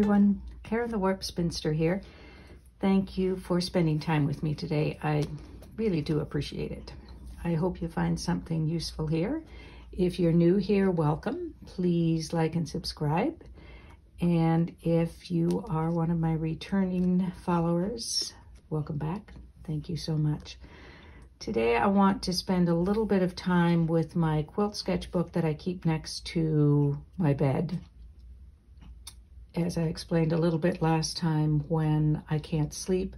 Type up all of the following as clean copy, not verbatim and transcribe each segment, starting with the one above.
everyone, Karen the Warp Spinster here. Thank you for spending time with me today. I really do appreciate it. I hope you find something useful here. If you're new here, welcome. Please like and subscribe. And if you are one of my returning followers, welcome back. Thank you so much. Today I want to spend a little bit of time with my quilt sketchbook that I keep next to my bed. As I explained a little bit last time, when I can't sleep,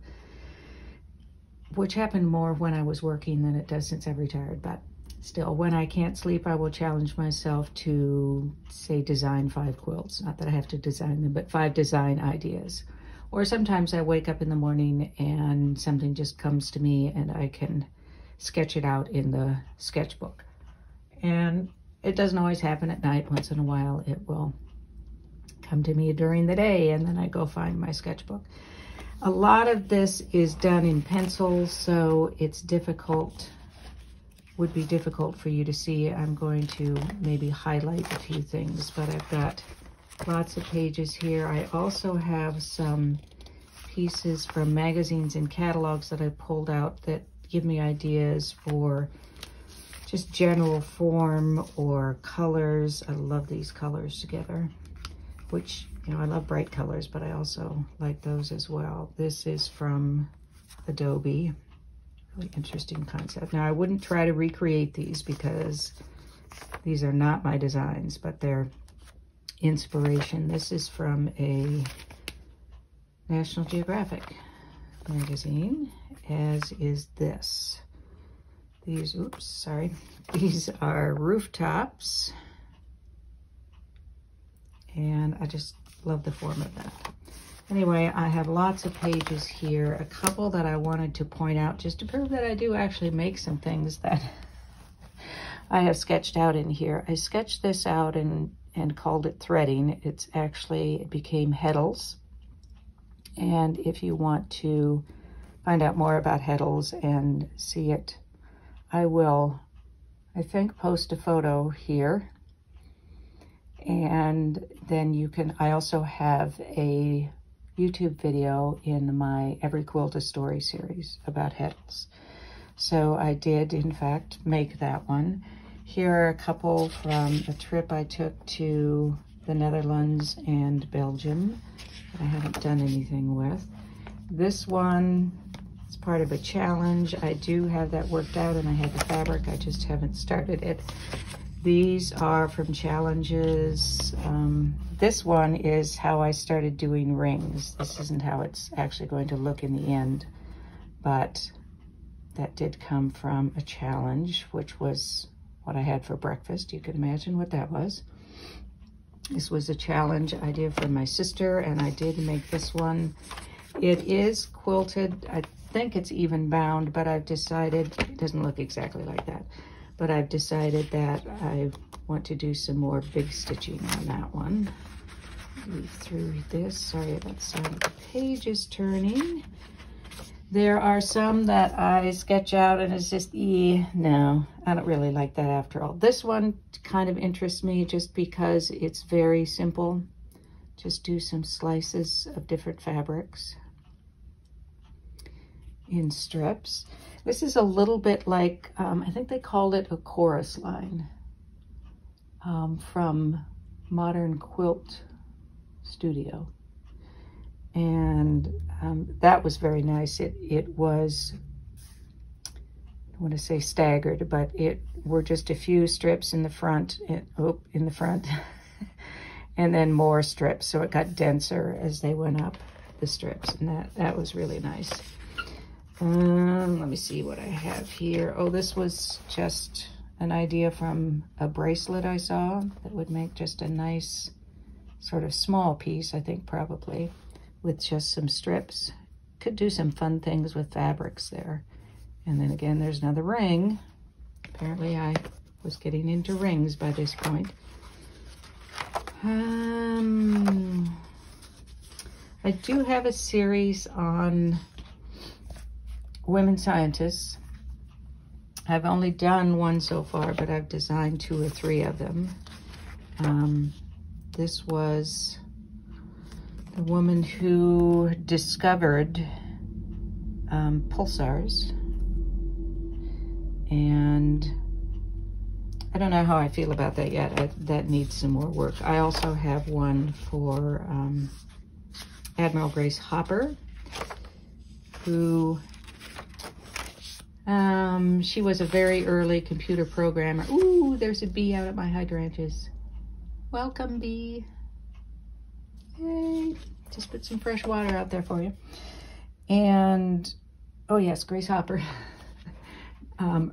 which happened more when I was working than it does since I've retired, but still, when I can't sleep, I will challenge myself to, say, design 5 quilts. Not that I have to design them, but 5 design ideas. Or sometimes I wake up in the morning and something just comes to me and I can sketch it out in the sketchbook. And it doesn't always happen at night. Once in a while, it will come to me during the day, and then I go find my sketchbook. A lot of this is done in pencil, so it's difficult, would be difficult for you to see. I'm going to maybe highlight a few things, but I've got lots of pages here. I also have some pieces from magazines and catalogs that I pulled out that give me ideas for just general form or colors. I love these colors together, which, you know, I love bright colors, but I also like those as well. This is from Adobe. Really interesting concept. Now, I wouldn't try to recreate these because these are not my designs, but they're inspiration. This is from a National Geographic magazine, as is this. These, oops, sorry. These are rooftops. And I just love the form of that. Anyway, I have lots of pages here. A couple that I wanted to point out just to prove that I do actually make some things that I have sketched out in here. I sketched this out and called it threading. It became Heddles. And if you want to find out more about Heddles and see it, I will, I think, post a photo here. And then you can, I also have a YouTube video in my Every Quilt a Story series about Heddles. So I did, in fact, make that one. Here are a couple from a trip I took to the Netherlands and Belgium that I haven't done anything with. This one is part of a challenge. I do have that worked out and I have the fabric, I just haven't started it. These are from challenges. This one is how I started doing rings. This isn't how it's actually going to look in the end, but that did come from a challenge, which was what I had for breakfast. You can imagine what that was. This was a challenge idea from my sister, and I did make this one. It is quilted. I think it's even bound, but I've decided, it doesn't look exactly like that. But I've decided that I want to do some more big stitching on that one. Move through this. Sorry about the sound of the pages turning. There are some that I sketch out and it's just, no, I don't really like that after all. This one kind of interests me just because it's very simple. Just do some slices of different fabrics in strips. This is a little bit like, I think they called it a chorus line from Modern Quilt Studio. And that was very nice. It was, I want to say staggered, but it were just a few strips in the front, and then more strips. So it got denser as they went up the strips, and that was really nice. Let me see what I have here. Oh, this was just an idea from a bracelet I saw that would make just a nice sort of small piece, I think probably, with just some strips. Could do some fun things with fabrics there. And then again, there's another ring. Apparently I was getting into rings by this point. I do have a series on women scientists. I've only done one so far, but I've designed 2 or 3 of them. This was the woman who discovered pulsars. And I don't know how I feel about that yet. That needs some more work. I also have one for Admiral Grace Hopper, who she was a very early computer programmer. Ooh, there's a bee out at my hydrangeas. Welcome, bee. Hey, just put some fresh water out there for you. And, oh yes, Grace Hopper.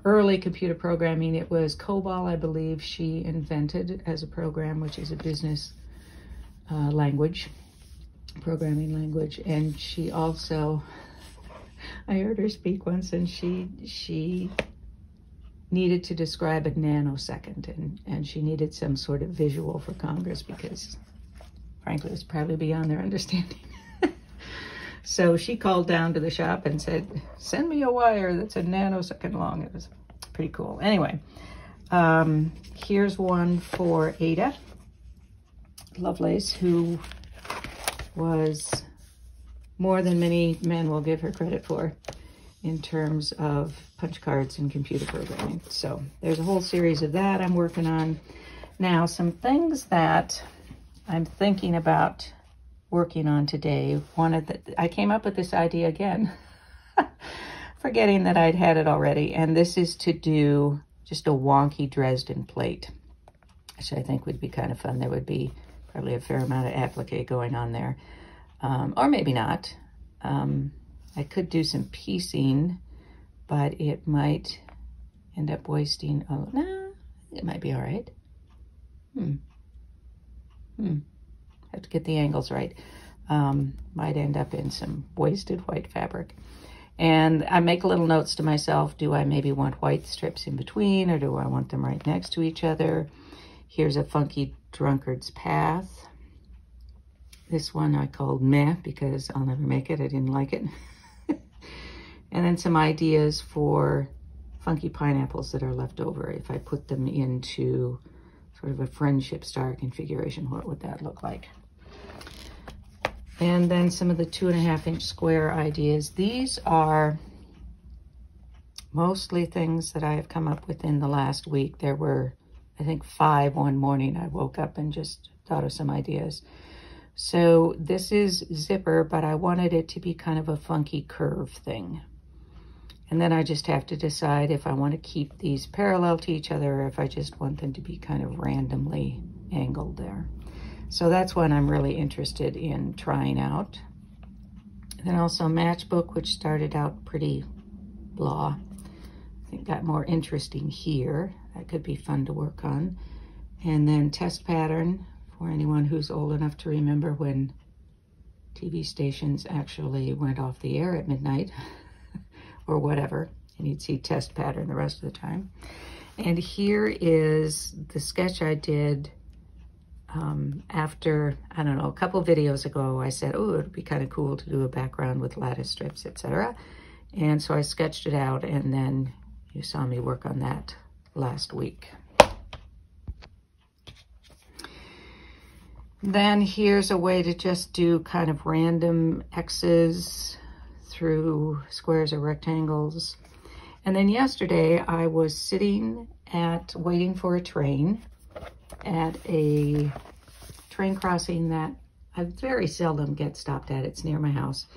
Early computer programming. It was COBOL, I believe, she invented as a program, which is a business language, programming language. And she also, I heard her speak once, and she needed to describe a nanosecond, and she needed some sort of visual for Congress because, frankly, it's probably beyond their understanding. So she called down to the shop and said, send me a wire that's a nanosecond long. It was pretty cool. Anyway, here's one for Ada Lovelace, who was more than many men will give her credit for in terms of punch cards and computer programming. So there's a whole series of that I'm working on. Now, some things that I'm thinking about working on today. I came up with this idea again, forgetting that I'd had it already. And this is to do just a wonky Dresden plate, which I think would be kind of fun. There would be probably a fair amount of applique going on there. Or maybe not. I could do some piecing, but it might end up wasting, it might be all right. Have to get the angles right. Might end up in some wasted white fabric. And I make little notes to myself. Do I maybe want white strips in between, or do I want them right next to each other? Here's a funky drunkard's path. This one I called Meh because I'll never make it. I didn't like it. And then some ideas for funky pineapples that are left over. If I put them into sort of a friendship star configuration, what would that look like? And then some of the 2.5-inch square ideas. These are mostly things that I have come up with in the last week. There were, I think, 5 one morning. I woke up and just thought of some ideas. So this is zipper, but I wanted it to be kind of a funky curve thing. And then I just have to decide if I want to keep these parallel to each other or if I just want them to be kind of randomly angled there. So that's one I'm really interested in trying out. And then also Matchbook, which started out pretty blah. I think got more interesting here. That could be fun to work on. And then Test Pattern, for anyone who's old enough to remember when TV stations actually went off the air at midnight or whatever, and you'd see Test Pattern the rest of the time. And here is the sketch I did after, I don't know, a couple videos ago. I said, oh, it'd be kind of cool to do a background with lattice strips, etc. And so I sketched it out, and then you saw me work on that last week. Then here's a way to just do kind of random X's through squares or rectangles. And then yesterday I was sitting waiting for a train at a train crossing that I very seldom get stopped at. It's near my house.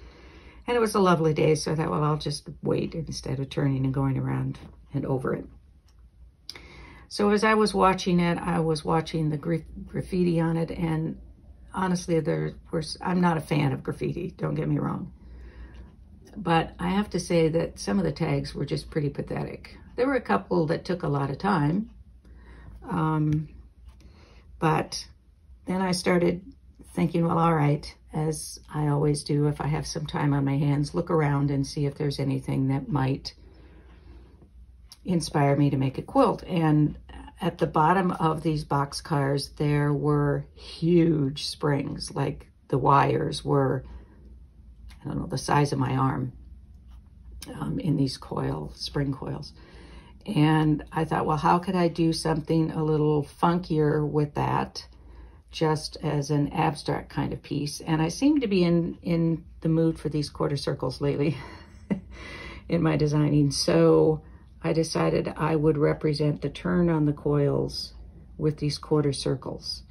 And it was a lovely day, so I thought, well, I'll just wait instead of turning and going around and over it. So as I was watching it, I was watching the graffiti on it, and honestly, I'm not a fan of graffiti, don't get me wrong. But I have to say that some of the tags were just pretty pathetic. There were a couple that took a lot of time, but then I started thinking, well, all right, as I always do, if I have some time on my hands, look around and see if there's anything that might inspire me to make a quilt. And at the bottom of these box cars, there were huge springs, like the wires were, I don't know, the size of my arm in these spring coils. And I thought, well, how could I do something a little funkier with that just as an abstract kind of piece. And I seem to be in the mood for these quarter circles lately in my designing. So I decided I would represent the turn on the coils with these quarter circles.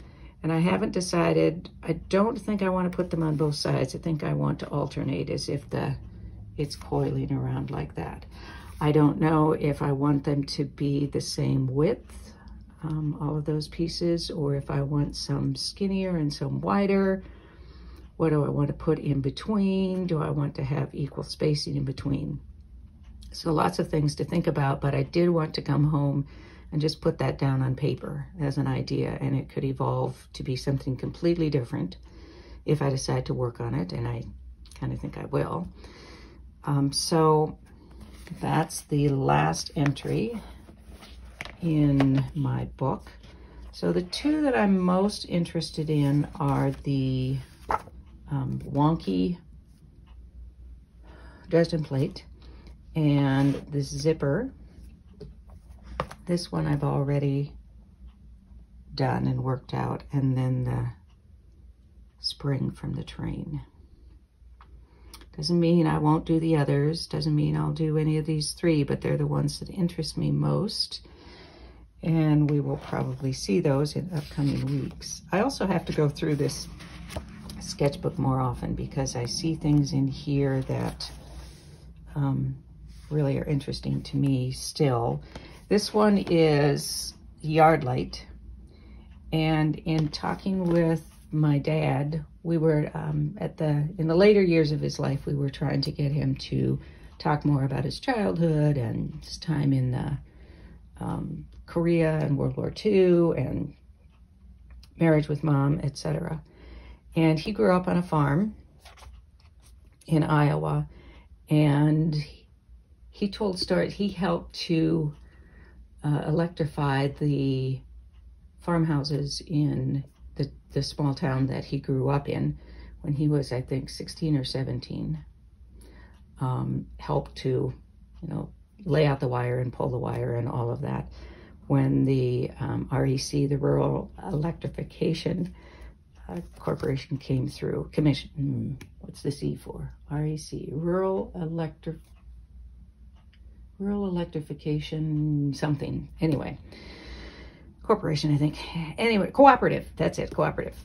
And I haven't decided, I don't think I want to put them on both sides. I think I want to alternate as if it's coiling around like that. I don't know if I want them to be the same width, all of those pieces, or if I want some skinnier and some wider. What do I want to put in between? Do I want to have equal spacing in between? So lots of things to think about, but I did want to come home and just put that down on paper as an idea, and it could evolve to be something completely different if I decide to work on it, and I kind of think I will. So that's the last entry in my book. So the two that I'm most interested in are the wonky Dresden Plate and this zipper. This one I've already done and worked out, and then the spring from the train. Doesn't mean I won't do the others, doesn't mean I'll do any of these three, but they're the ones that interest me most. And we will probably see those in upcoming weeks. I also have to go through this sketchbook more often because I see things in here that really are interesting to me still. This one is Yard Light. And in talking with my dad, we were in the later years of his life, we were trying to get him to talk more about his childhood and his time in Korea and World War II and marriage with mom, etc. And he grew up on a farm in Iowa, and he told stories. He helped to electrify the farmhouses in the small town that he grew up in when he was, I think, 16 or 17. Helped to, lay out the wire and pull the wire and all of that. When the REC, the Rural Electrification Corporation came through, commission, what's the C for? REC, Rural Electrification something. Anyway, corporation, I think. Anyway, cooperative, that's it, cooperative.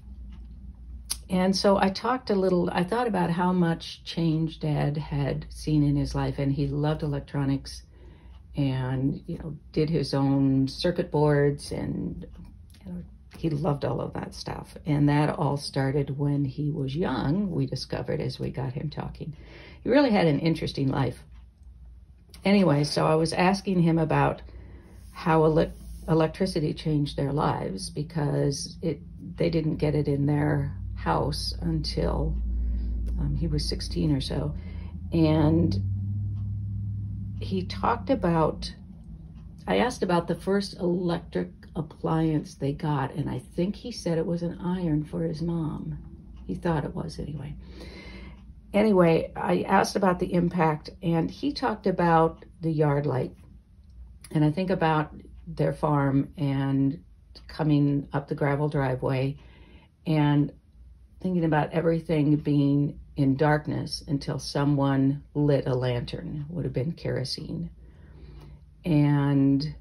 And so I thought about how much change Dad had seen in his life, and he loved electronics and, did his own circuit boards, and he loved all of that stuff. And that all started when he was young, we discovered as we got him talking. He really had an interesting life. Anyway, so I was asking him about how electricity changed their lives, because they didn't get it in their house until he was 16 or so. And he talked about, I asked about the first electric appliance they got, and I think he said it was an iron for his mom. He thought it was anyway. Anyway, I asked about the impact, and he talked about the yard light. And I think about their farm and coming up the gravel driveway and thinking about everything being in darkness until someone lit a lantern, would have been kerosene. And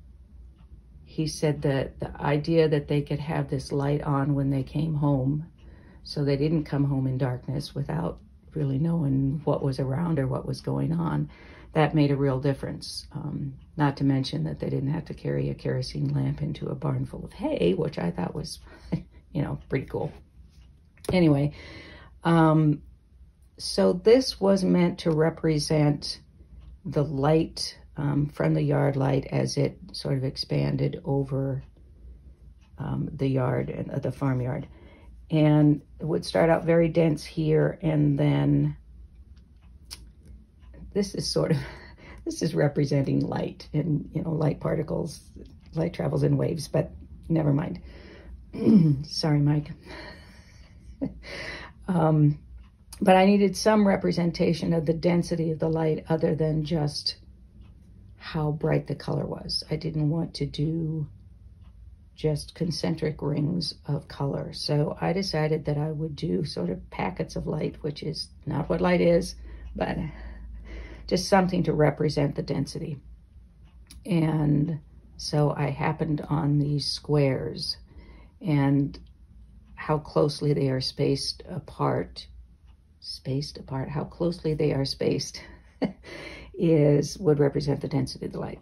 he said that the idea that they could have this light on when they came home, so they didn't come home in darkness without really knowing what was around or what was going on, that made a real difference. Not to mention that they didn't have to carry a kerosene lamp into a barn full of hay, which I thought was, pretty cool. Anyway, so this was meant to represent the light from the yard light as it sort of expanded over the yard and the farmyard. And it would start out very dense here, and then this is representing light and, light particles. Light travels in waves, but never mind. Sorry, Mike. But I needed some representation of the density of the light other than just how bright the color was. I didn't want to do just concentric rings of color. So I decided that I would do sort of packets of light, which is not what light is, but just something to represent the density. And so I happened on these squares, and how closely they are spaced apart, how closely they are spaced would represent the density of the light.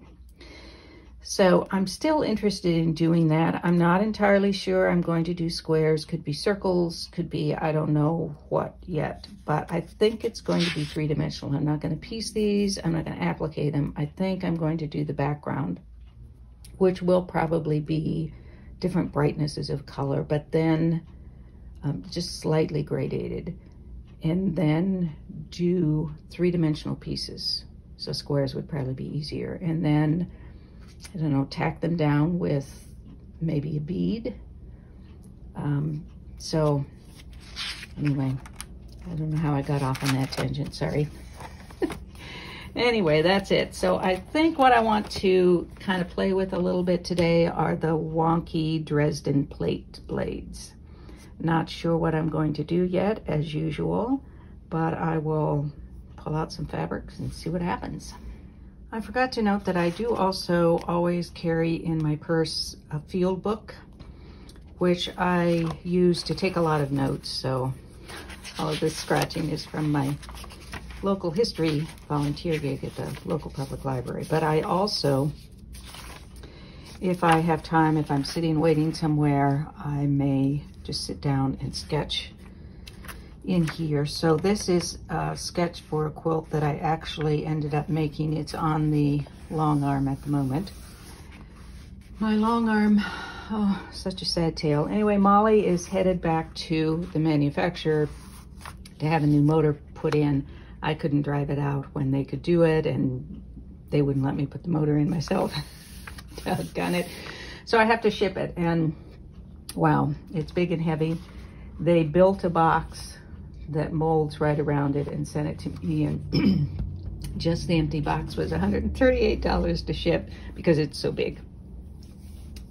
So I'm still interested in doing that. I'm not entirely sure I'm going to do squares. Could be circles, could be, I don't know what yet, but I think it's going to be three-dimensional. I'm not going to piece these. I'm not going to applique them. I think I'm going to do the background, which will probably be different brightnesses of color, but then just slightly gradated, and then do three-dimensional pieces. So squares would probably be easier. And then, I don't know, tack them down with maybe a bead. So anyway, I don't know how I got off on that tangent, sorry. Anyway, that's it. So I think what I want to kind of play with a little bit today are the wonky Dresden Plate blades. Not sure what I'm going to do yet, as usual, but I will pull out some fabrics and see what happens. I forgot to note that I do also always carry in my purse a field book, which I use to take a lot of notes. So all of this scratching is from my local history volunteer gig at the local public library. But I also, if I have time, if I'm sitting waiting somewhere, I may just sit down and sketch in here. So this is a sketch for a quilt that I actually ended up making. It's on the long arm at the moment. My long arm, oh, such a sad tale. Anyway, Molly is headed back to the manufacturer to have a new motor put in. I couldn't drive it out when they could do it, and they wouldn't let me put the motor in myself. Doggone it. So I have to ship it, and wow, it's big and heavy. They built a box that molds right around it and sent it to me, and just the empty box was $138 to ship because it's so big.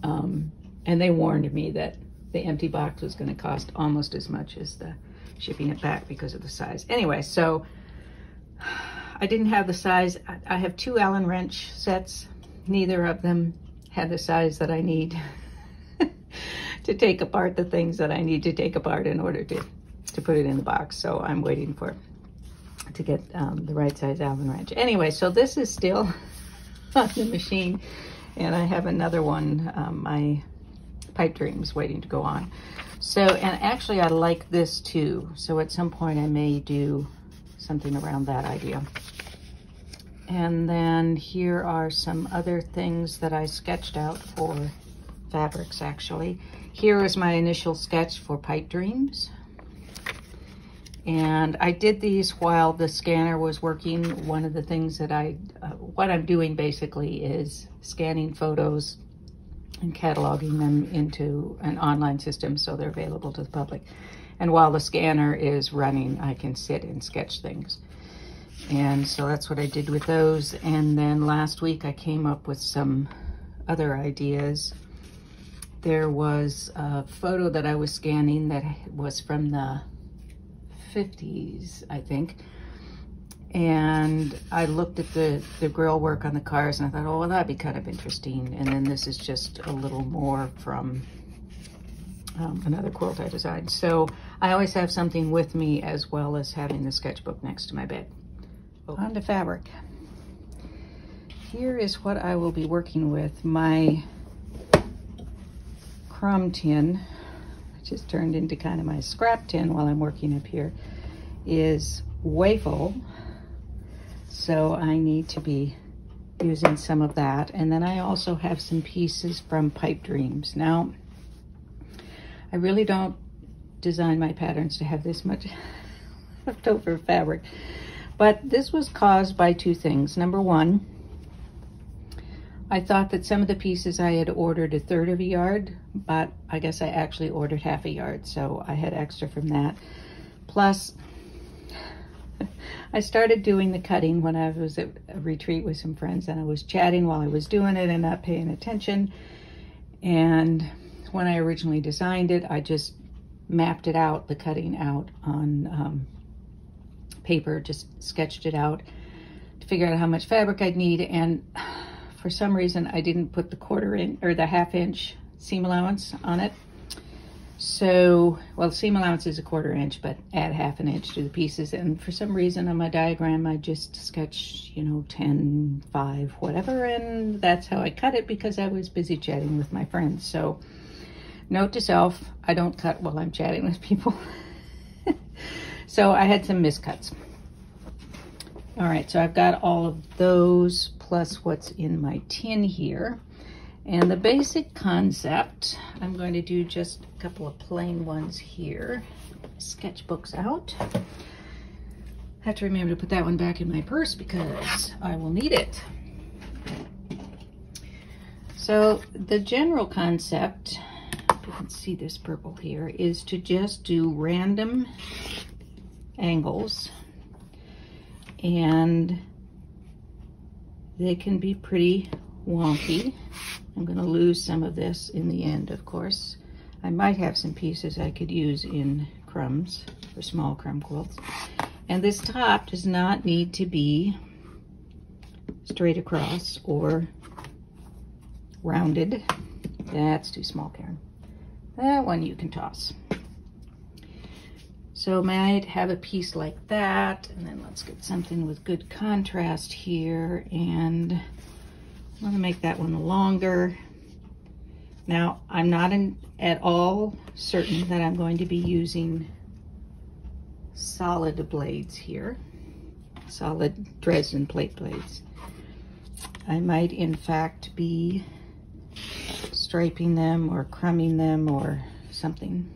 And they warned me that the empty box was going to cost almost as much as the shipping it back because of the size. Anyway, so I didn't have the size. I have 2 Allen wrench sets. Neither of them had the size that I need to take apart the things that I need to take apart in order to put it in the box. So I'm waiting to get the right size Allen wrench. Anyway, so this is still on the machine, and I have another one, my Pipe Dreams, waiting to go on. So, and actually I like this too. So at some point I may do something around that idea. And then here are some other things that I sketched out for fabrics, actually. Here is my initial sketch for Pipe Dreams. And I did these while the scanner was working. One of the things that what I'm doing basically is scanning photos and cataloging them into an online system so they're available to the public. And while the scanner is running, I can sit and sketch things. And so that's what I did with those. And then last week I came up with some other ideas. There was a photo that I was scanning that was from the 50s, I think. And I looked at the grill work on the cars, and I thought, oh, well, that'd be kind of interesting. And then this is just a little more from another quilt I designed. So I always have something with me, as well as having the sketchbook next to my bed. On to fabric. Here is what I will be working with. My crumb tin, which has turned into kind of my scrap tin while I'm working up here, is way full. So I need to be using some of that. And then I also have some pieces from Pipe Dreams. Now, I really don't design my patterns to have this much leftover fabric, but this was caused by 2 things. Number one, I thought that some of the pieces I had ordered 1/3 of a yard, but I guess I actually ordered 1/2 a yard, so I had extra from that. Plus, I started doing the cutting when I was at a retreat with some friends, and I was chatting while I was doing it and not paying attention. And when I originally designed it, I just mapped it out, the cutting out on paper, just sketched it out to figure out how much fabric I'd need. And for some reason, I didn't put the 1/4 inch or the 1/2 inch seam allowance on it. So, well, seam allowance is a 1/4 inch, but add 1/2 inch to the pieces. And for some reason on my diagram, I just sketched, you know, 10, 5, whatever. And that's how I cut it because I was busy chatting with my friends. So note to self, I don't cut while I'm chatting with people. So I had some miscuts. All right, so I've got all of those plus what's in my tin here. And the basic concept, I'm going to do just a couple of plain ones here. Sketchbooks out. I have to remember to put that one back in my purse because I will need it. So the general concept, if you can see this purple here, is to just do random angles, and they can be pretty wonky. I'm going to lose some of this in the end, of course. I might have some pieces I could use in crumbs for small crumb quilts. And this top does not need to be straight across or rounded. That's too small, Karen. That one you can toss. So might have a piece like that, and then let's get something with good contrast here, and I'm going to make that one longer. Now, I'm not at all certain that I'm going to be using solid blades here, solid Dresden Plate blades. I might, in fact, be striping them or crumbing them or something.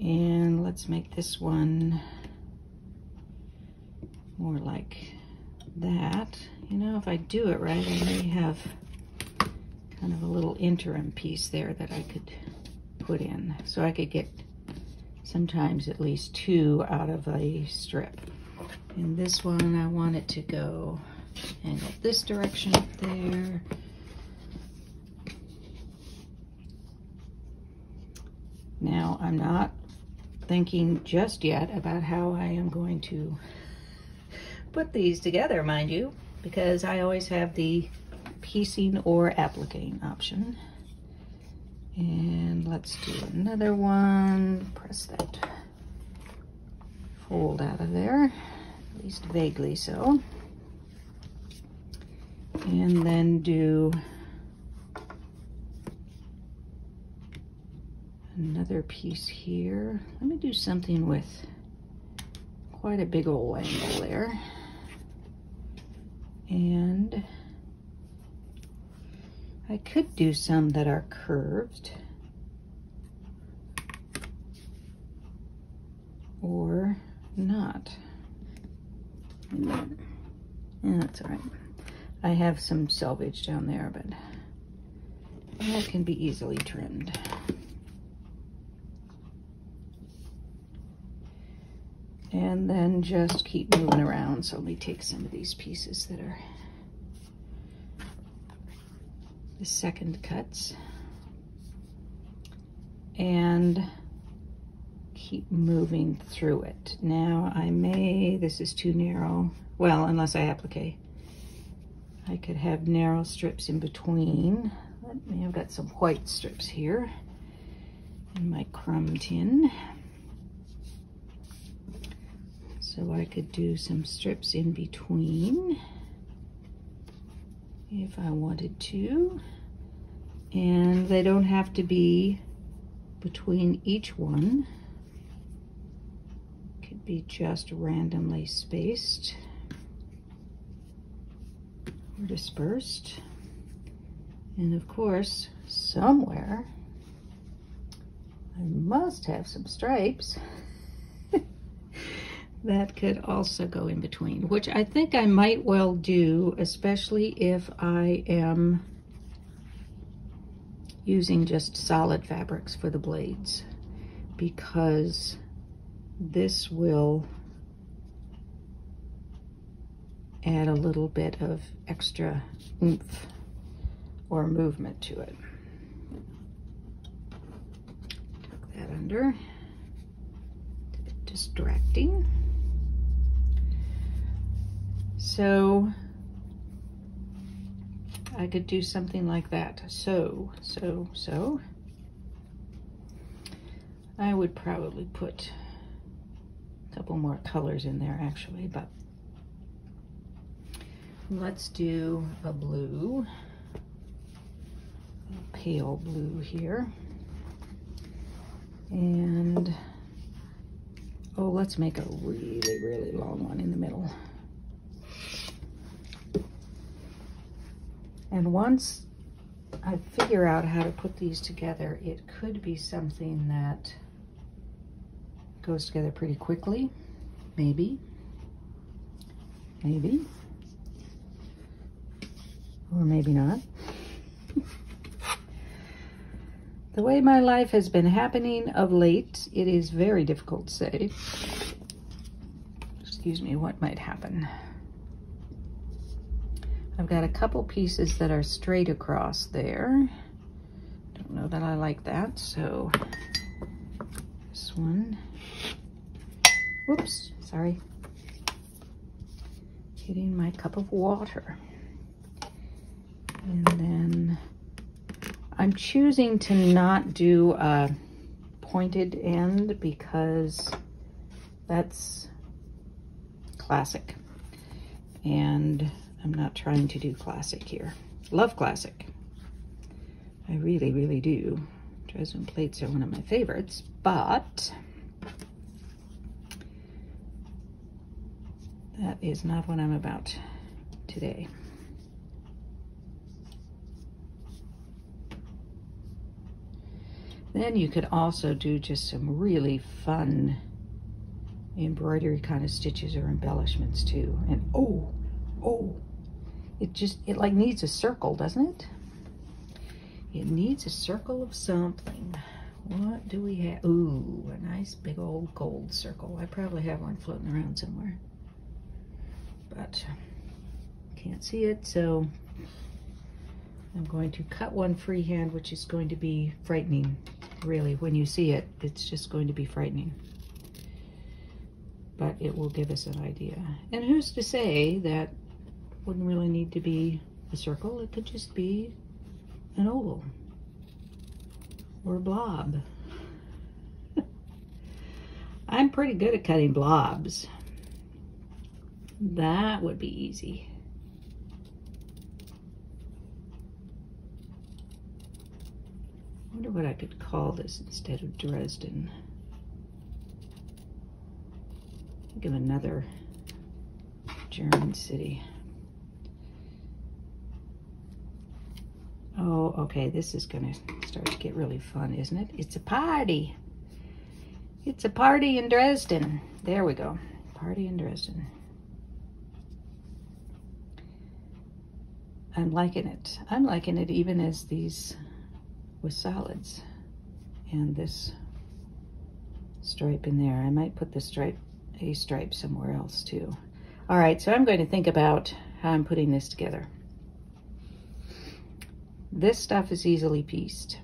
And let's make this one more like that. You know, if I do it right, I may have kind of a little interim piece there that I could put in. So I could get sometimes at least 2 out of a strip. In this one, I want it to go angle this direction up there. Now, I'm not thinking just yet about how I am going to put these together, mind you, because I always have the piecing or appliquing option. And let's do another one. Press that fold out of there, at least vaguely so. And then do another piece here. Let me do something with quite a big old angle there. And I could do some that are curved, or not. Yeah, that's all right. I have some selvage down there, but that can be easily trimmed. And then just keep moving around. So let me take some of these pieces that are the second cuts and keep moving through it. Now I may, this is too narrow. Well, unless I applique. I could have narrow strips in between. Let me, I've got some white strips here in my crumb tin. So I could do some strips in between if I wanted to. And they don't have to be between each one. Could be just randomly spaced or dispersed. And of course, somewhere I must have some stripes. That could also go in between, which I think I might well do, especially if I am using just solid fabrics for the blades, because this will add a little bit of extra oomph or movement to it. under. It's a bit distracting. So I could do something like that. So. I would probably put a couple more colors in there actually, but let's do a blue, a pale blue here. And, oh, let's make a really, really long one in the middle. And once I figure out how to put these together, it could be something that goes together pretty quickly. Maybe. Or maybe not. The way my life has been happening of late, it is very difficult to say. Excuse me, what might happen. I've got a couple pieces that are straight across there. Don't know that I like that, so this one. Whoops, sorry. Hitting my cup of water. And then I'm choosing to not do a pointed end because that's classic. And I'm not trying to do classic here. Love classic. I really, really do. Dresden plates are one of my favorites, but that is not what I'm about today. Then you could also do just some really fun embroidery kind of stitches or embellishments too. And oh, it like needs a circle, doesn't it? It needs a circle of something. What do we have? Ooh, a nice big old gold circle. I probably have one floating around somewhere, but can't see it, so I'm going to cut one freehand, which is going to be frightening. Really, when you see it, it's just going to be frightening. But it will give us an idea. And who's to say that wouldn't really need to be a circle? It could just be an oval or a blob. I'm pretty good at cutting blobs. That would be easy. I wonder what I could call this instead of Dresden. Think of another German city. Oh, okay, this is gonna start to get really fun, isn't it? It's a party. It's a party in Dresden. There we go. Party in Dresden. I'm liking it. I'm liking it even as these with solids. And this stripe in there. I might put the stripe, a stripe somewhere else too. All right, so I'm going to think about how I'm putting this together. This stuff is easily pieced.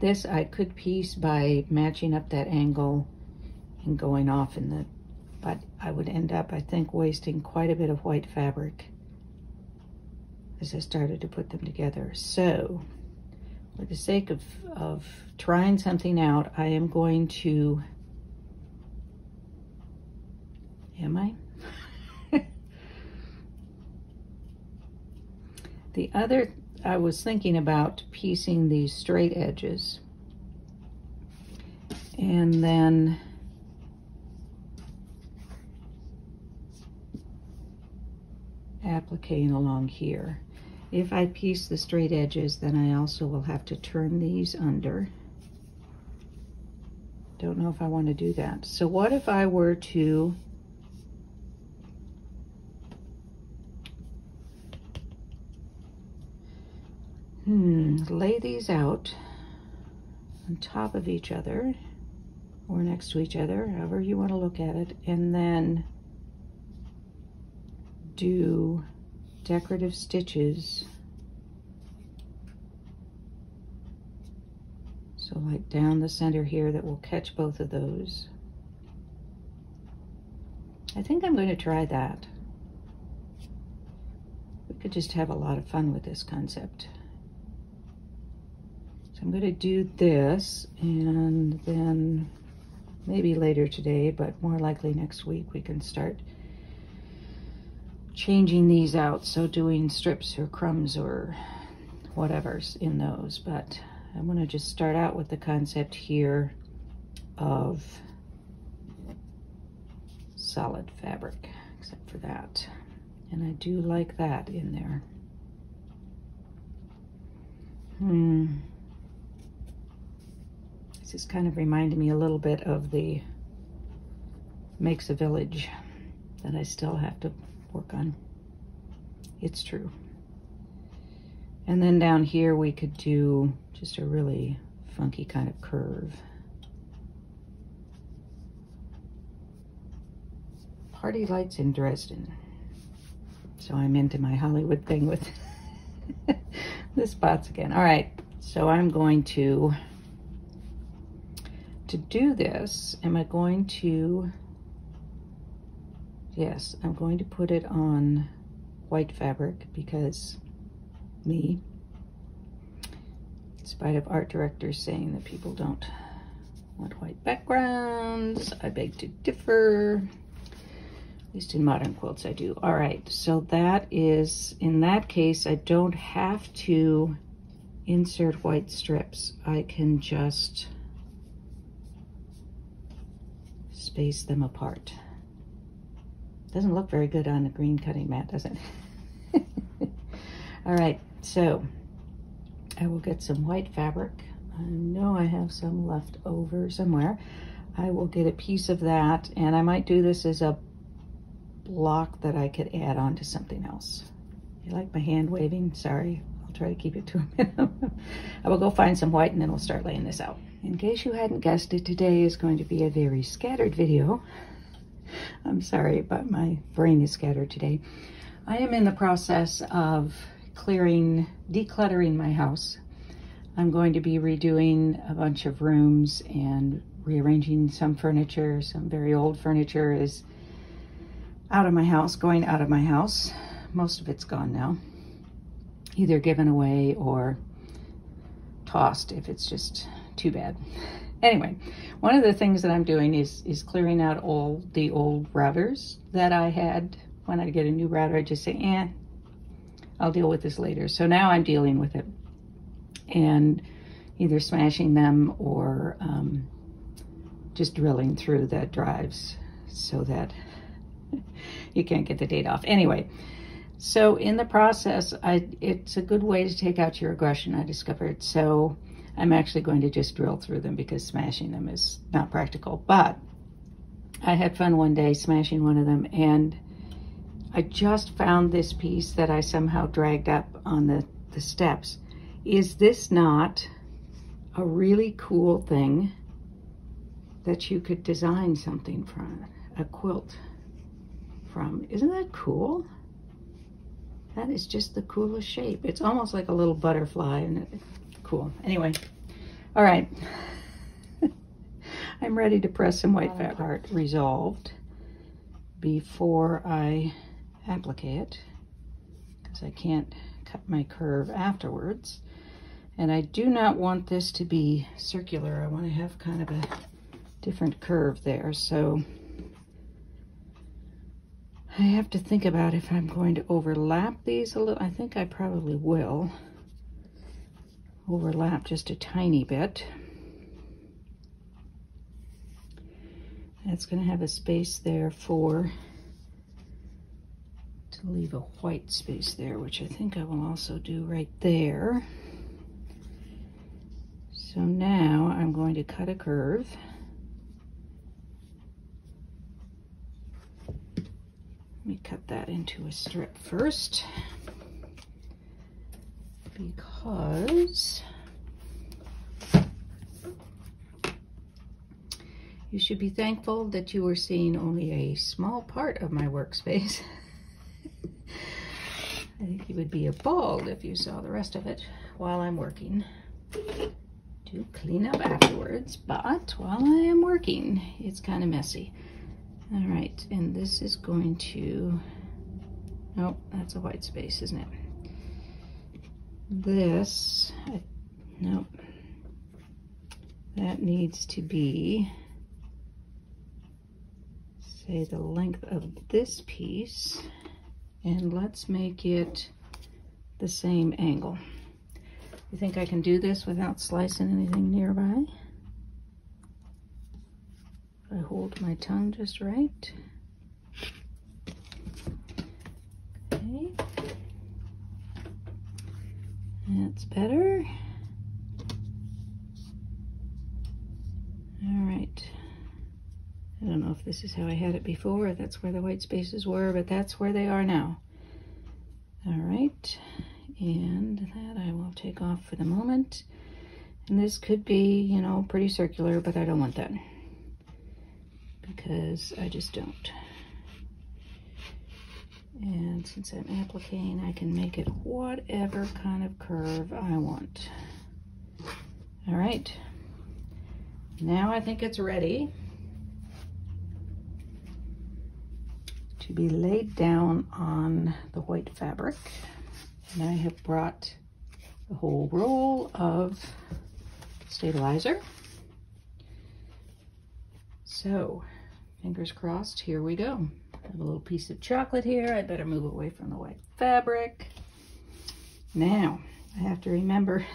This I could piece by matching up that angle and going off in the, but I would end up, I think, wasting quite a bit of white fabric as I started to put them together. So, for the sake of trying something out, I am going to, am I? The other, I was thinking about piecing these straight edges and then appliquing along here. If I piece the straight edges, then I also will have to turn these under. Don't know if I want to do that. So what if I were to lay these out on top of each other or next to each other, however you want to look at it, and then do decorative stitches So like down the center here, that will catch both of those. I think I'm going to try that. We could just have a lot of fun with this concept. So I'm going to do this, and then maybe later today, but more likely next week, we can start changing these out. So doing strips or crumbs or whatever's in those. But I'm going to just start out with the concept here of solid fabric, except for that. And I do like that in there. This is kind of reminding me a little bit of the Makes a Village that I still have to work on. It's true. And then down here we could do just a really funky kind of curve. Party lights in Dresden. So I'm into my Hollywood thing with the spots again. All right, so I'm going to do this, am I going to, yes, I'm going to put it on white fabric because me, in spite of art directors saying that people don't want white backgrounds, I beg to differ. At least in modern quilts I do. All right, so that is, in that case, I don't have to insert white strips. I can just space them apart. Doesn't look very good on a green cutting mat, does it? All right, so I will get some white fabric. I know I have some left over somewhere. I will get a piece of that, and I might do this as a block that I could add on to something else. You like my hand waving? Sorry, I'll try to keep it to a minimum. I will go find some white and then we'll start laying this out. In case you hadn't guessed it, today is going to be a very scattered video. I'm sorry, but my brain is scattered today. I am in the process of decluttering my house. I'm going to be redoing a bunch of rooms and rearranging some furniture. Some very old furniture is out of my house, going out of my house. Most of it's gone now. Either given away or tossed if it's just too bad. Anyway, one of the things that I'm doing is clearing out all the old routers that I had. When I get a new router, I just say, I'll deal with this later. So now I'm dealing with it and either smashing them or just drilling through the drives so that you can't get the data off. Anyway, so in the process, it's a good way to take out your aggression, I discovered. So I'm actually going to just drill through them because smashing them is not practical. But I had fun one day smashing one of them, and I just found this piece that I somehow dragged up on the steps. Is this not a really cool thing that you could design something from, a quilt from? Isn't that cool? That is just the coolest shape. It's almost like a little butterfly, and cool. Anyway, all right. I'm ready to press some white fabric. Part resolved before I applicate it, because I can't cut my curve afterwards. And I do not want this to be circular. I want to have kind of a different curve there. So I have to think about if I'm going to overlap these a little. I think I probably will overlap just a tiny bit. It's going to have a space there to leave a white space there, which I think I will also do right there. So now I'm going to cut a curve. Let me cut that into a strip first, because you should be thankful that you are seeing only a small part of my workspace. I think you would be appalled if you saw the rest of it while I'm working. do clean up afterwards, but while I am working, it's kind of messy. All right, and this is going to, nope, that's a white space, isn't it? This, nope, that needs to be, say, the length of this piece, and let's make it the same angle. You think I can do this without slicing anything nearby? If I hold my tongue just right. Okay. That's better. All right. I don't know if this is how I had it before, or that's where the white spaces were, but that's where they are now. All right. And that I will take off for the moment. And this could be, you know, pretty circular, but I don't want that because I just don't. And since I'm appliquing, I can make it whatever kind of curve I want. All right. Now I think it's ready to be laid down on the white fabric. And I have brought the whole roll of stabilizer. So, fingers crossed, here we go. I have a little piece of chocolate here. I better move away from the white fabric. Now, I have to remember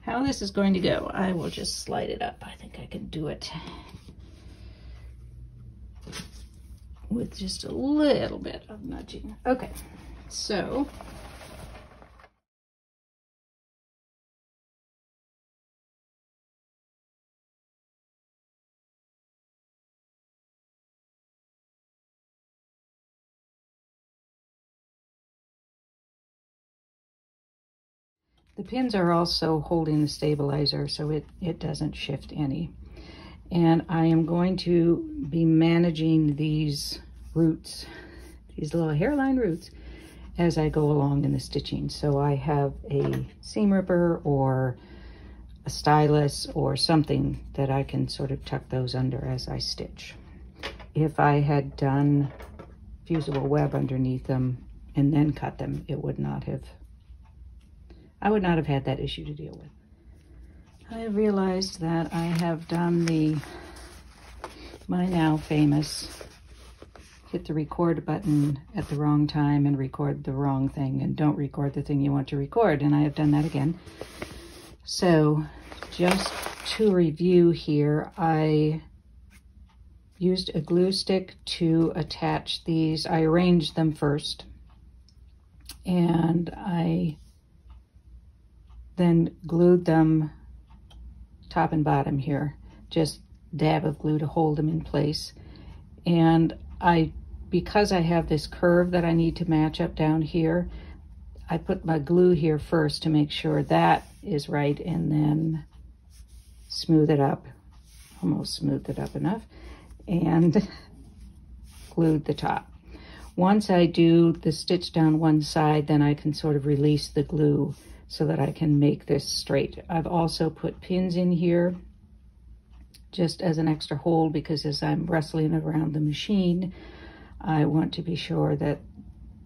how this is going to go. I will just slide it up. I think I can do it with just a little bit of nudging. Okay. So, the pins are also holding the stabilizer so it doesn't shift any. And I am going to be managing these roots, these little hairline roots, as I go along in the stitching. So I have a seam ripper or a stylus or something that I can sort of tuck those under as I stitch. If I had done fusible web underneath them and then cut them, it would not have, I would not have had that issue to deal with. I realized that I have done my now famous hit the record button at the wrong time and record the wrong thing and don't record the thing you want to record, and I have done that again. So just to review here, I used a glue stick to attach these. I arranged them first and I then glued them top and bottom here, just dab of glue to hold them in place. And because I have this curve that I need to match up down here, I put my glue here first to make sure that is right, and then smooth it up, almost smoothed it up enough, and glued the top. Once I do the stitch down one side, then I can sort of release the glue so that I can make this straight. I've also put pins in here just as an extra hold, because as I'm wrestling around the machine, I want to be sure that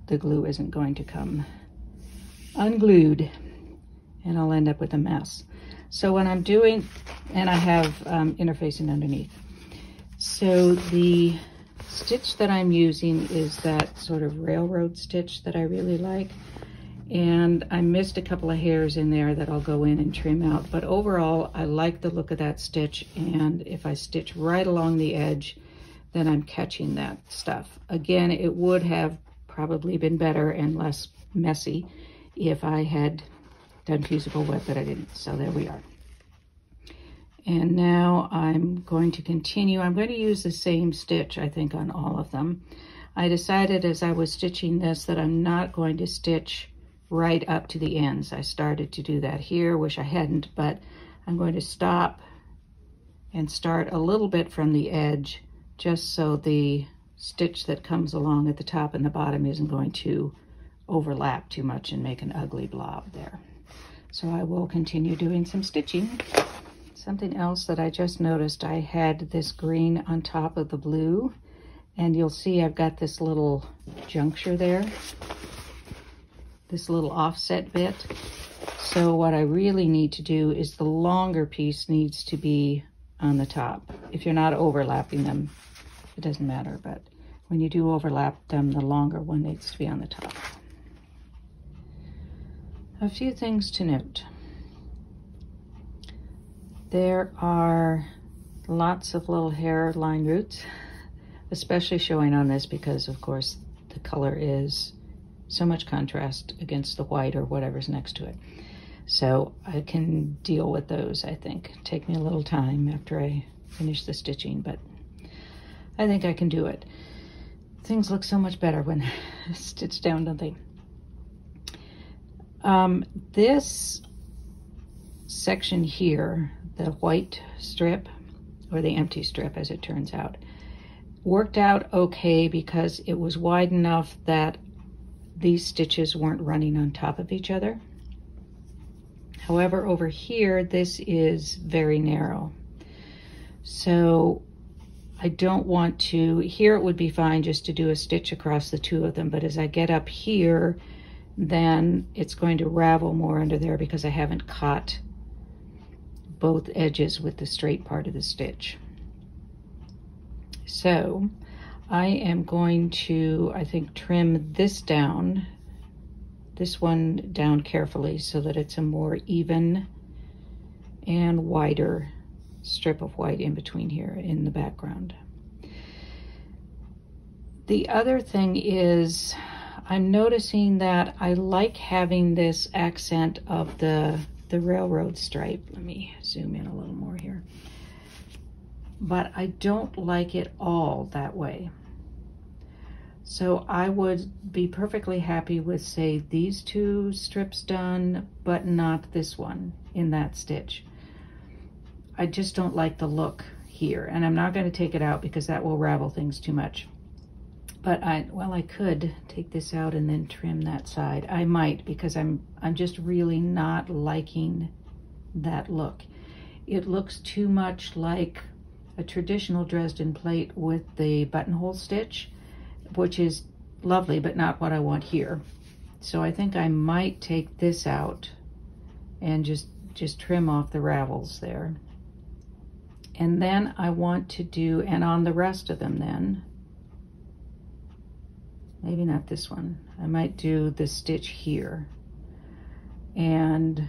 the glue isn't going to come unglued and I'll end up with a mess. So when I'm doing, and I have interfacing underneath. So the stitch that I'm using is that sort of railroad stitch that I really like. And I missed a couple of hairs in there that I'll go in and trim out. But overall, I like the look of that stitch. And if I stitch right along the edge, then I'm catching that stuff. Again, it would have probably been better and less messy if I had done fusible web, but I didn't. So there we are. And now I'm going to continue. I'm going to use the same stitch, I think, on all of them. I decided as I was stitching this that I'm not going to stitch right up to the ends. I started to do that here, wish I hadn't, but I'm going to stop and start a little bit from the edge, just so the stitch that comes along at the top and the bottom isn't going to overlap too much and make an ugly blob there. So I will continue doing some stitching. Something else that I just noticed, I had this green on top of the blue, and you'll see I've got this little juncture there, this little offset bit. So what I really need to do is the longer piece needs to be on the top. If you're not overlapping them, it doesn't matter, but when you do overlap them, the longer one needs to be on the top. A few things to note. There are lots of little hairline roots, especially showing on this because, of course, the color is so much contrast against the white or whatever's next to it. So I can deal with those, I think. Take me a little time after I finish the stitching, but I think I can do it. Things look so much better when stitched down, don't they? This section here, the white strip, or the empty strip as it turns out, worked out okay because it was wide enough that these stitches weren't running on top of each other. However, over here, this is very narrow. So I don't want to, here it would be fine just to do a stitch across the two of them, but as I get up here, then it's going to ravel more under there because I haven't caught both edges with the straight part of the stitch. So I am going to, I think, trim this down, this one down carefully so that it's a more even and wider strip of white in between here in the background. The other thing is I'm noticing that I like having this accent of the railroad stripe. Let me zoom in a little more here. But I don't like it all that way. So I would be perfectly happy with, say, these two strips done, but not this one in that stitch. I just don't like the look here, and I'm not going to take it out because that will ravel things too much. But I could take this out and then trim that side. I might, because I'm just really not liking that look. It looks too much like a traditional Dresden plate with the buttonhole stitch, which is lovely, but not what I want here. So I think I might take this out and just trim off the ravels there. And then I want to do, and on the rest of them then, maybe not this one, I might do the stitch here and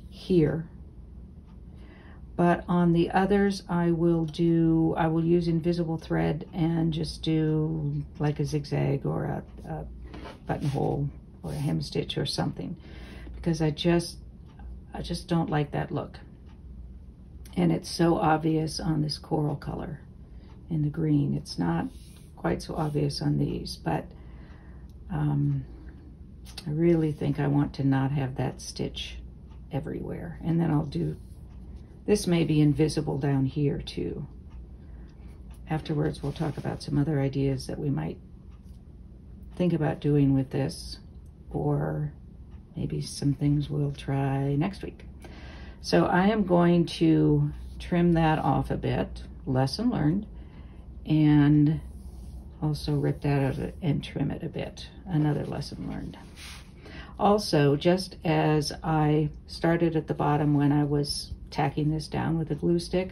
here. But on the others, I will use invisible thread and just do like a zigzag or a buttonhole or a hem stitch or something, because I just don't like that look. And it's so obvious on this coral color in the green. It's not quite so obvious on these, but I really think I want to not have that stitch everywhere. And then I'll do, this may be invisible down here too. Afterwards, we'll talk about some other ideas that we might think about doing with this, or maybe some things we'll try next week. So I am going to trim that off a bit, lesson learned, and also rip that out and trim it a bit, another lesson learned. Also, just as I started at the bottom when I was tacking this down with a glue stick,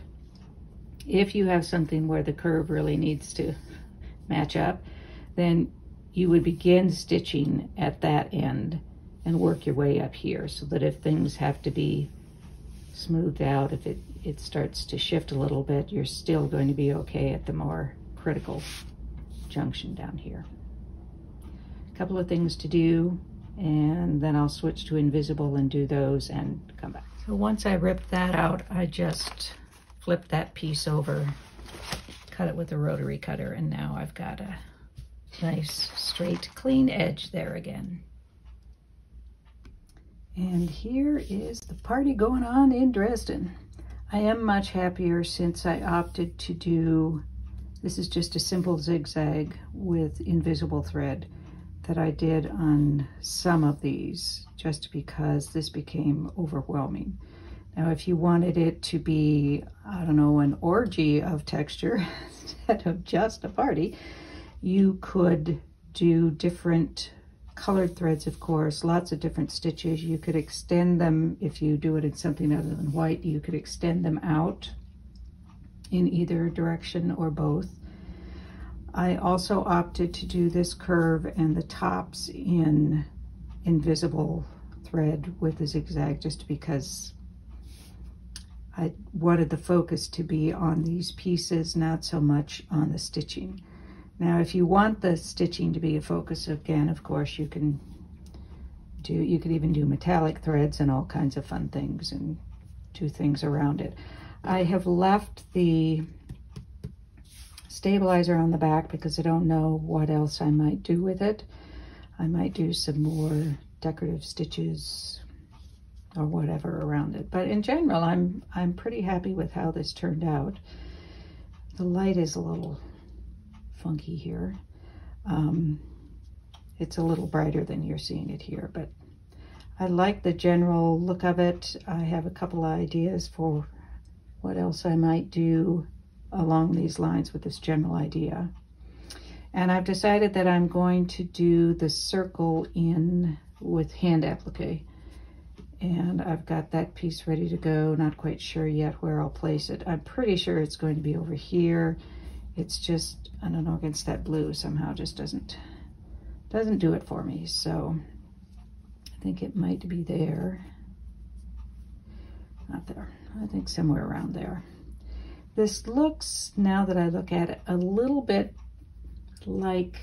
if you have something where the curve really needs to match up, then you would begin stitching at that end and work your way up here, so that if things have to be smoothed out, if it starts to shift a little bit, you're still going to be okay at the more critical junction down here. A couple of things to do, and then I'll switch to invisible and do those and come back. So once I rip that out, I just flip that piece over, cut it with a rotary cutter, and now I've got a nice straight clean edge there again. And here is the party going on in Dresden. I am much happier since I opted to do, this is just a simple zigzag with invisible thread. that I did on some of these just because this became overwhelming. Now, if you wanted it to be, I don't know, an orgy of texture instead of just a party, you could do different colored threads, of course, lots of different stitches. You could extend them, if you do it in something other than white, you could extend them out in either direction or both. I also opted to do this curve and the tops in invisible thread with a zigzag just because I wanted the focus to be on these pieces, not so much on the stitching. Now, if you want the stitching to be a focus, again, of course, you could even do metallic threads and all kinds of fun things and do things around it. I have left the stabilizer on the back because I don't know what else I might do with it. I might do some more decorative stitches or whatever around it. But in general, I'm pretty happy with how this turned out. The light is a little funky here. It's a little brighter than you're seeing it here, but I like the general look of it. I have a couple of ideas for what else I might do along these lines with this general idea. And I've decided that I'm going to do the circle in with hand applique. And I've got that piece ready to go. Not quite sure yet where I'll place it. I'm pretty sure it's going to be over here. It's just, I don't know, against that blue somehow just doesn't do it for me. So I think it might be there. Not there. I think somewhere around there. This looks, now that I look at it, a little bit like,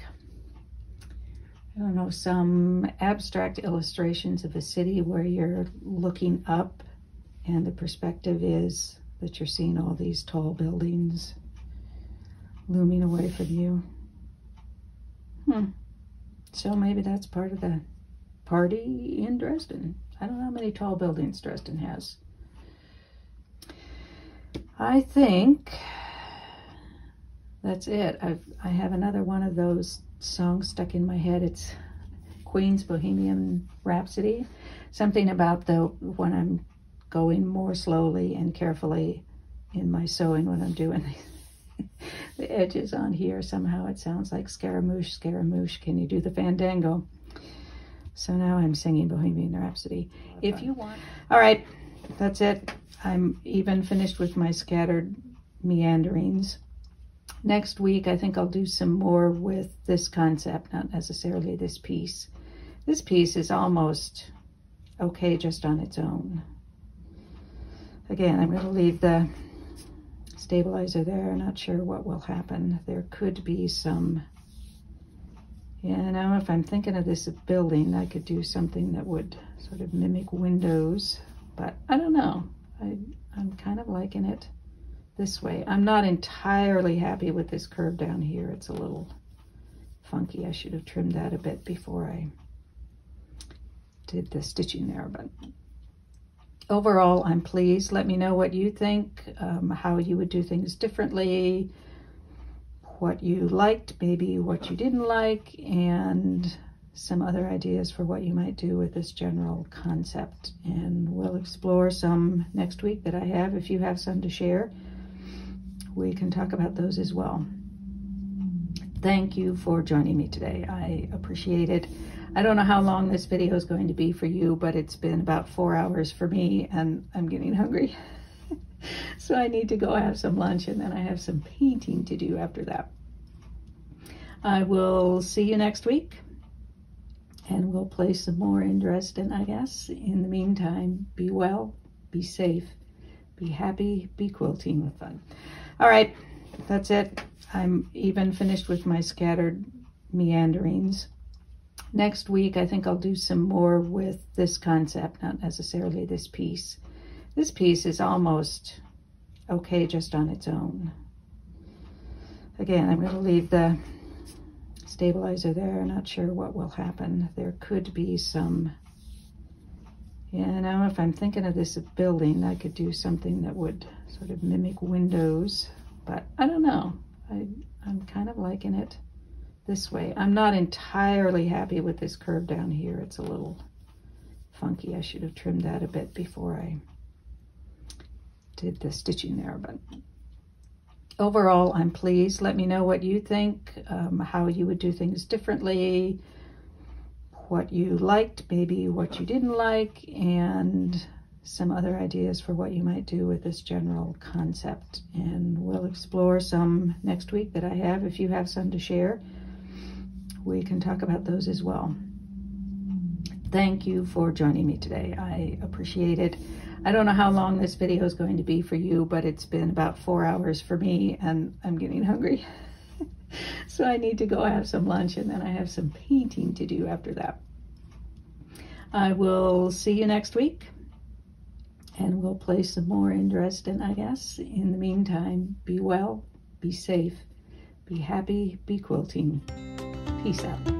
I don't know, some abstract illustrations of a city where you're looking up and the perspective is that you're seeing all these tall buildings looming away from you. So maybe that's part of the party in Dresden. I don't know how many tall buildings Dresden has. I think that's it. I have another one of those songs stuck in my head. It's Queen's Bohemian Rhapsody. Something about when I'm going more slowly and carefully in my sewing when I'm doing the edges on here. Somehow it sounds like Scaramouche, Scaramouche, can you do the fandango? So now I'm singing Bohemian Rhapsody. If you want. All right, that's it. I'm even finished with my scattered meanderings. Next week, I think I'll do some more with this concept, not necessarily this piece. This piece is almost okay just on its own. Again, I'm going to leave the stabilizer there. Not sure what will happen. There could be some, you know, if I'm thinking of this building, I could do something that would sort of mimic windows, but I don't know. I'm kind of liking it this way. I'm not entirely happy with this curve down here. It's a little funky. I should have trimmed that a bit before I did the stitching there, but overall, I'm pleased. Let me know what you think, how you would do things differently, what you liked, maybe what you didn't like, and some other ideas for what you might do with this general concept. And we'll explore some next week that I have. If you have some to share, we can talk about those as well. Thank you for joining me today. I appreciate it. I don't know how long this video is going to be for you, but it's been about 4 hours for me and I'm getting hungry. So I need to go have some lunch and then I have some painting to do after that. I will see you next week and we'll play some more in Dresden, I guess. In the meantime, be well, be safe, be happy, be quilting with fun. All right, that's it. I'm even finished with my scattered meanderings. Next week, I think I'll do some more with this concept, not necessarily this piece. This piece is almost okay just on its own. Again, I'm going to leave the stabilizer there. Not sure what will happen. There could be some, you know, if I'm thinking of this building, I could do something that would sort of mimic windows, but I don't know. I'm kind of liking it this way. I'm not entirely happy with this curve down here. It's a little funky. I should have trimmed that a bit before I did the stitching there, but overall, I'm pleased. Let me know what you think, how you would do things differently, what you liked, maybe what you didn't like, and some other ideas for what you might do with this general concept. And we'll explore some next week that I have. If you have some to share, we can talk about those as well. Thank you for joining me today. I appreciate it. I don't know how long this video is going to be for you, but it's been about 4 hours for me, and I'm getting hungry. So I need to go have some lunch, and then I have some painting to do after that. I will see you next week, and we'll play some more in Dresden, I guess. In the meantime, be well, be safe, be happy, be quilting. Peace out.